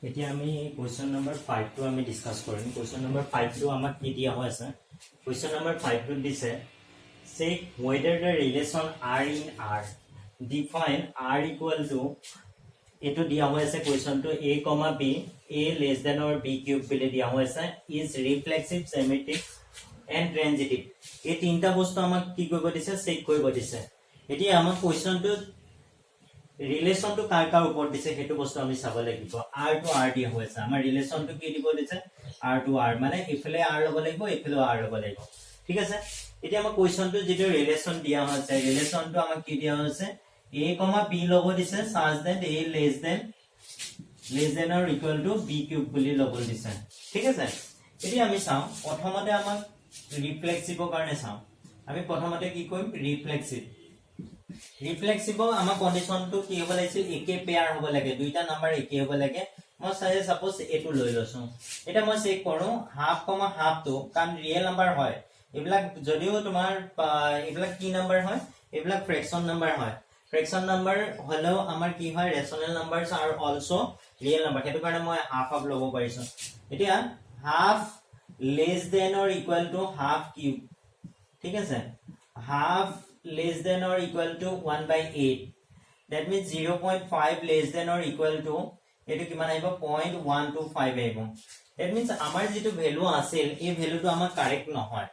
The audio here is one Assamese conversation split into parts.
এতিয়া আমি কোৱেশ্চন নম্বৰ 5 টো আমি ডিসকাস কৰিম। কোৱেশ্চন নম্বৰ 5 টো আমাক কি দিয়া হৈ আছে? কোৱেশ্চন নম্বৰ 5 টো দিছে check whether the relation r in r define r equal to এটো দিয়া হৈ আছে কোৱেশ্চন টো a, b a less than or b cube বুলি দিয়া হৈ আছে is reflexive symmetric and transitive। এই তিনটা বস্তু আমাক কি কৰিব দিছে? চেক কৰিব দিছে। এতিয়া আমাক কোৱেশ্চন টো ৰিলেশন টু কাৰ কাৰ ওপৰত দিছে হেতু বস্তু আমি চাব লাগিব। r টু r দিয়া হৈছে আমাৰ ৰিলেশন টু কি দিব দিছে? r টু r মানে ইফালে r লব লাগিব ইফালে r লব লাগিব। ঠিক আছে, এতিয়া আমাৰ কোৱেশ্চন টু যেটো ৰিলেশন দিয়া হৈছে ৰিলেশন টু আমাক কি দিয়া হৈছে? a, b লব দিছে such that a less than or equal to b cube বুলি লব দিছে। ঠিক আছে, এতিয়া আমি চাও প্ৰথমতে আমাক ৰিফ্লেক্সিভৰ কাৰণে চাও। আমি প্ৰথমতে কি কৰিম? ৰিফ্লেক্সিভ আমাৰ কন্ডিশন টো কি হ'ব লাগিছিল? একে পেয়াৰ হ'ব লাগে, দুইটা নাম্বাৰ একে হ'ব লাগে। মই চাই সাপোজ এটো লৈ লৈছো। এটা মই চেক কৰো হাফ কমা হাফ টো কাৰণ ৰিয়েল নাম্বাৰ হয়। এবিলাক যদিও তোমাৰ এবিলাক কি নাম্বাৰ হয়? এবিলাক ফ্ৰেকশন নাম্বাৰ হয়। ফ্ৰেকশন নাম্বাৰ হলেও আমাৰ কি হয়? ৰেশনাল নাম্বাৰস আৰ অলসো ৰিয়েল নাম্বাৰ। হেতু কাৰণে মই হাফ হাফ লব পাৰিছো। এতিয়া half less than or equal to half cube. ঠিক আছে, half less than or equal to 1/8 that means 0.5 less than or equal to এটো কিমান আহিব? 0.125 আহিব। that means আমাৰ যেটো ভ্যালু আছিল এই ভ্যালুটো আমাৰ কাৰেক্ট নহয়।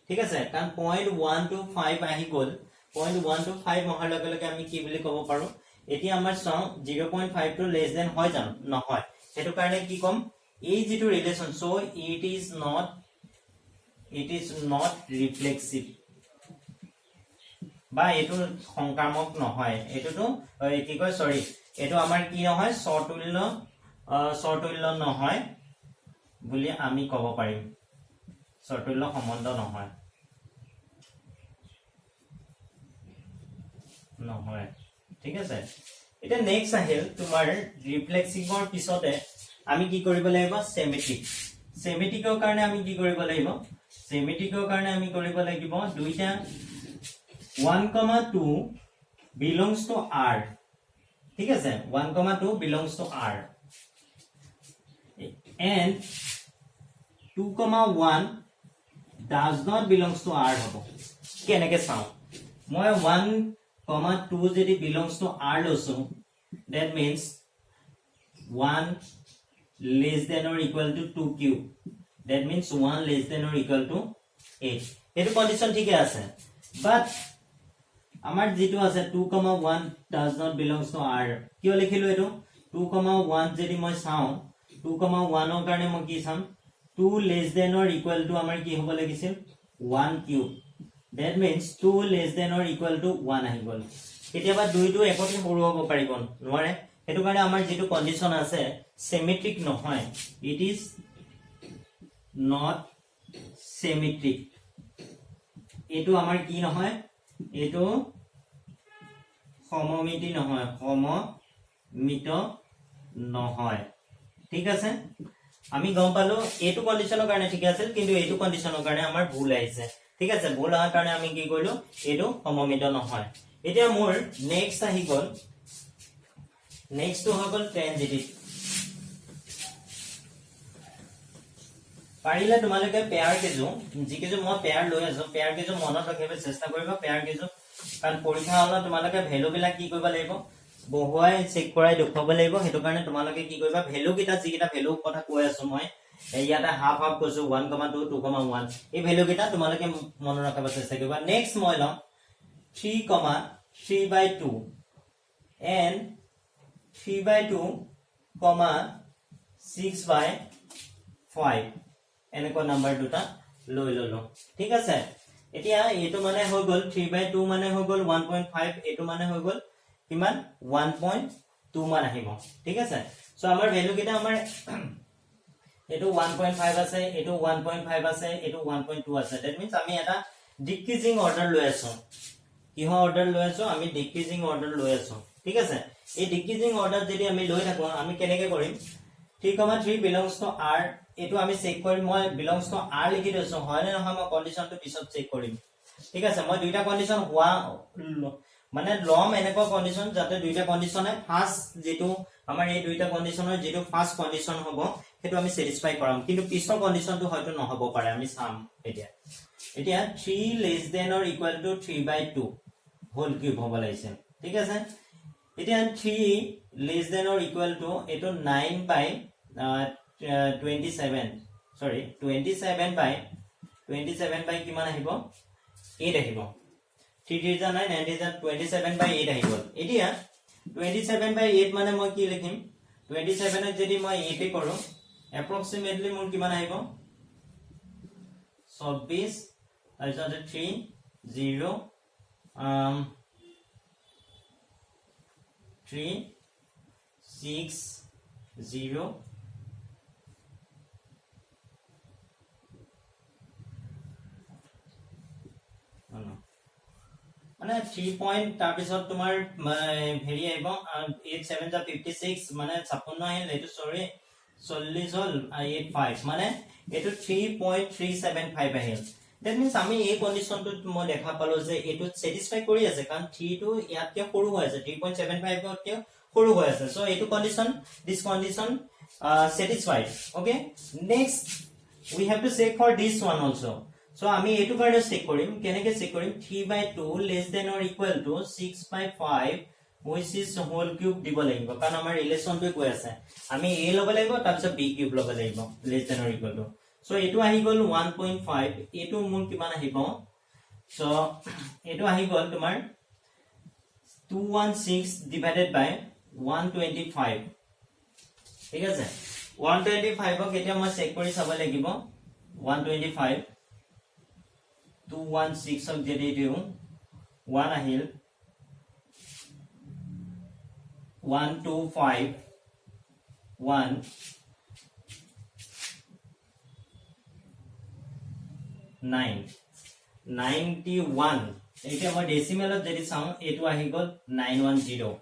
ঠিক আছে, কাৰণ 0.125 আহি গল। 0.125 অহাৰ লগে লগে আমি কি বুলি ক'ব পাৰো? এতিয়া আমাৰ চাও 0.5 টো লেস দেন হয় জানো? নহয়। হেতু কাৰণে কি কম? এই যেটো relation so it is not reflexive বা এটো সংক্ৰামক নহয়। এটোটো কি কয়? সৰি, এটো আমাৰ কি নহয়? সতুল্য নহয় বুলি আমি ক'ব পাৰিম। সতুল্য সম্বন্ধ নহয়। ঠিক আছে, এটা নেক্সট আহিল তোমাৰ ৰিফ্লেক্সিভৰ পিছতে আমি কি কৰিব লাগিব? সিমেট্ৰিক। সিমেট্ৰিকৰ কাৰণে আমি কি কৰিব লাগিব? সিমেট্ৰিকৰ কাৰণে আমি কৰিব লাগিব দুইটা 1,2 belongs to R। ঠিক আছে, 1,2 belongs to R and 2,1 does not belongs to R হ'ব। কেনেকে চাও? মই 1,2 যদি belongs to R লৈছো that means 1 less than or equal to 2 cube that means 1 less than or equal to 8। এটো কন্ডিশন ঠিকে আছে, but আমাৰ যেটো আছে 2,1 does not belongs to R কিয় লিখিলো? এটো 2,1 যদি মই চাও 2,1 ৰ কাৰণে মই কি চাম? 2 less than or equal to আমাৰ কি হ'ব লাগিছিল? 1 cube that means 2 less than or equal to 1 আহি গল। কেতিয়াবা দুইটো একতে সৰু হ'ব পাৰিব নোৱাৰে। হেতু কাৰণে আমাৰ যেটো কন্ডিশন আছে সিমেট্ৰিক নহয়, it is not symmetric। এটো আমাৰ কি নহয়? এটো সমমিতি নহয়, সমমিত নহয়। ঠিক আছে, আমি গম পালো এটো কন্ডিশনৰ কাৰণে ঠিক আছে, কিন্তু এটো কন্ডিশনৰ কাৰণে আমাৰ ভুল আহিছে। ঠিক আছে, ভুল হোৱাৰ কাৰণে আমি কি কৰিলো? এটো সমমিত নহয়। এতিয়া মোৰ নেক্সট আহি গল, নেক্সট টো হৈ গল ট্ৰানজিটিভ। পাৰিলে তোমালোকে পেয়াৰ কেজো যিকেজো মই পেয়াৰ লৈ আছো পেয়াৰ কেজো মনত ৰাখিব চেষ্টা কৰিবা। পেয়াৰ কেজো কাৰণ পৰীক্ষা হলত তোমালোকে ভ্যালু বিলাক কি কৰিব লাগিব? বহুৱাই চেক কৰাই দেখুৱাব লাগিব। হেতু কাৰণে তোমালোকে কি কৰিবা? ভ্যালু কিটা যিকিটা ভ্যালু কথা কৈ আছো মই ইয়াতে হাফ হাফ কৈছো 1,2 2,1 এই ভ্যালু কিটা তোমালোকে মনত ৰাখিব চেষ্টা কৰিবা। নেক্সট মই লম 3,3/2 and 3/2, 6/5 এনেকুৱা নাম্বাৰ দুটা লৈ ললো। ঠিক আছে, এতিয়া এটো মানে হৈ গল 3/2 মানে হৈ গল 1.5, এটো মানে হৈ গল কিমান? 1.2 মান আহিব। ঠিক আছে, সো আমাৰ ভ্যালু কিটা আমাৰ এটো 1.5 আছে, এটো 1.5 আছে, এটো 1.2 আছে। দ্যাট মিন্স আমি এটা ডিক্ৰিজিং অৰ্ডাৰ লৈ আছো। কিহ অৰ্ডাৰ লৈ আছো? আমি ডিক্ৰিজিং অৰ্ডাৰ লৈ আছো। ঠিক আছে, এই ডিক্ৰিজিং অৰ্ডাৰ যদি আমি লৈ থাকো আমি কেনেকে কৰিম? 3,3 belongs to R এটো আমি চেক কৰিম। মই belongs to R লিখি দিছো, হয় নে নহয় মই কন্ডিশনটো পিছত চেক কৰিম। ঠিক আছে, মই দুইটা কন্ডিশন হোৱা মানে লম এনেকুৱা কন্ডিশন যাতে দুইটা কন্ডিশনে ফাৰ্স্ট যেটো আমাৰ এই দুইটা কন্ডিশনৰ যেটো ফাৰ্স্ট কন্ডিশন হ'ব হেতু আমি স্যাটিসফাই কৰাম কিন্তু পিছৰ কন্ডিশনটো হয়তো নহব পাৰে আমি চাম এতিয়া এতিয়া 3 less than or equal to 3/2 whole cube হ'ব লাগিছে ঠিক আছে এতিয়া 3 less than or equal to এটো 27 by কিমান আহিব 8 আহিব 3 3 9 9 27 by 8 আহিব এতিয়া 27 by 8 মানে মই কি লিখিম 27 ক যদি মই 8 এ কৰো approximately মোৰ কিমান আহিব 24 তাৰপিছত 3 0 3 6 0 মানে 3 পইণ্ট তাৰ পিছত তোমাৰ হেৰি আহিব 8 7 টা 56 মানে 56 আহিল এটো সৰি 40 হল 85 মানে এটো 3.375 আহিল দ্যাট মিন্স আমি এই কন্ডিশনটো মই দেখা পালো যে এটো স্যাটিসফাই কৰি আছে কাৰণ 3 টো ইয়াতকে সৰু হৈ আছে 3.75 তকে সৰু হৈ আছে সো এটো condition this condition satisfied okay next we have to check for this one also so আমি এটো কাৰণে চেক কৰিম কেনেকৈ চেক কৰিম 3/2 less than or equal to 6/5 which is whole cube দিব লাগিব কাৰণ আমাৰ ৰিলেচনটো কৈ আছে আমি a লব লাগিব তাৰ পিছত b কিউব লব লাগিব less than or equal to so এটো আহি গল 1.5 এটো মোৰ কিমান আহিব so এটো আহি গল তোমাৰ 216 divided by 125 ঠিক আছে 125 ক এতিয়া মই চেক কৰি চাব লাগিব 125 216 ক যদি দিও 1 আহিল 125 1 9 91 এতিয়া মই ডেসিমেলত যদি চাও এটো আহি গল 910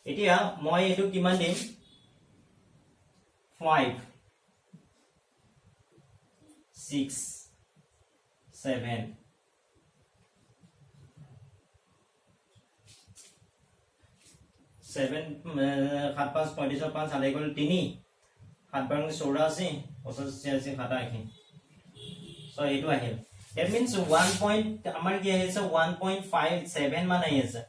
এতিয়া মই এটো কিমান দিম 5 6 7 7 7 5 35 5 আলাই গল 3 7 বাৰ 84 85 খাতা আহি সো এটো আহিল that means 1 point আমাৰ কি আহিছে 1.57 মান আহিছে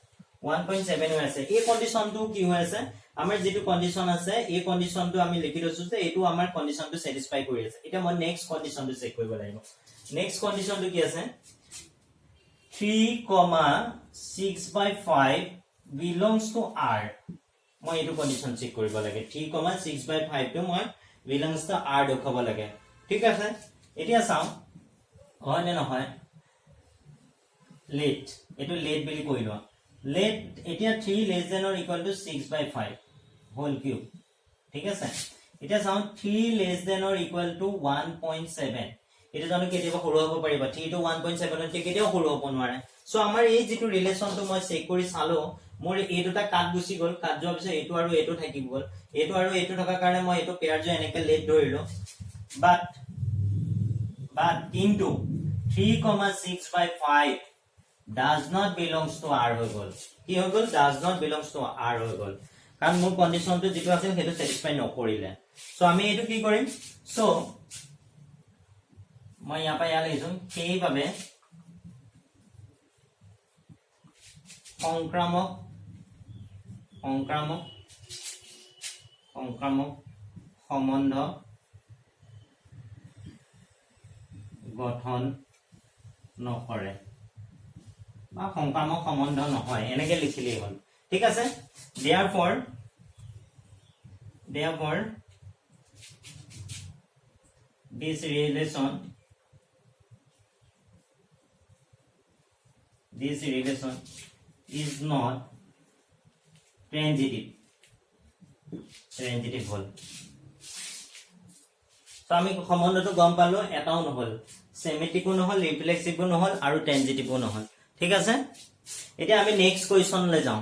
1.7 হৈ আছে এই কন্ডিশনটো কি হৈ আছে আমাৰ যেটো কন্ডিশন আছে এই কন্ডিশনটো আমি লিখি লৈছো যে এটো আমাৰ কন্ডিশনটো স্যাটিসফাই কৰি আছে এটা মই নেক্সট কন্ডিশনটো চেক কৰিব লাগিব নেক্সট কন্ডিশনটো কি আছে 3,6/5 belongs to r মই এটো কন্ডিশন চেক কৰিব লাগে 3,6/5 টো মই belongs to r দেখাব লাগে ঠিক আছে এতিয়া চাও হয় নে নহয় লেট এটো লেট বুলি কৈ লোৱা লেট এতিয়া 3 less than or equal to 6/5 whole cube ঠিক আছে এতিয়া চাও 3 less than or equal to 1.7 এটা জানো কেতিয়াবা সৰু হ'ব পাৰিব 3 to 1.7 তে কেতিয়াও সৰু হ'ব নোৱাৰে সো আমাৰ এই যেটো ৰিলেচনটো মই চেক কৰি চালো মোৰ এই দুটা কাট গুছি গল কাট যোৱাৰ পিছত এটো আৰু এটো থাকিব গল এটো আৰু এটো থকাৰ কাৰণে মই এটো পেয়াৰ যে এনেকে লেট ধৰিলো but into 3,6/5 does not belongs to r হৈ গল কি হৈ গল does not belongs to r হৈ গল কাৰণ মোৰ কন্ডিশনটো যেটো আছিল হেতু স্যাটিসফাই নকৰিলে সো আমি এটো কি কৰিম সো মই ইয়াৰ পৰা ইয়ালৈ যাম সেইভাবে সংক্ৰামক সম্বন্ধ গঠন নকৰে বা সংক্ৰামক সম্বন্ধ নহয় এনেকে লিখিলেই হ'ল ঠিক আছে therefore this relation is not transitive হল তো আমি সম্বন্ধটো গম পালো এটাও নহল সেমেটিকো নহল রিফ্লেক্সিভো নহল আৰু ট্ৰানজিটিভো নহল ঠিক আছে এতিয়া আমি নেক্সট কোৱেশ্চন লৈ যাওঁ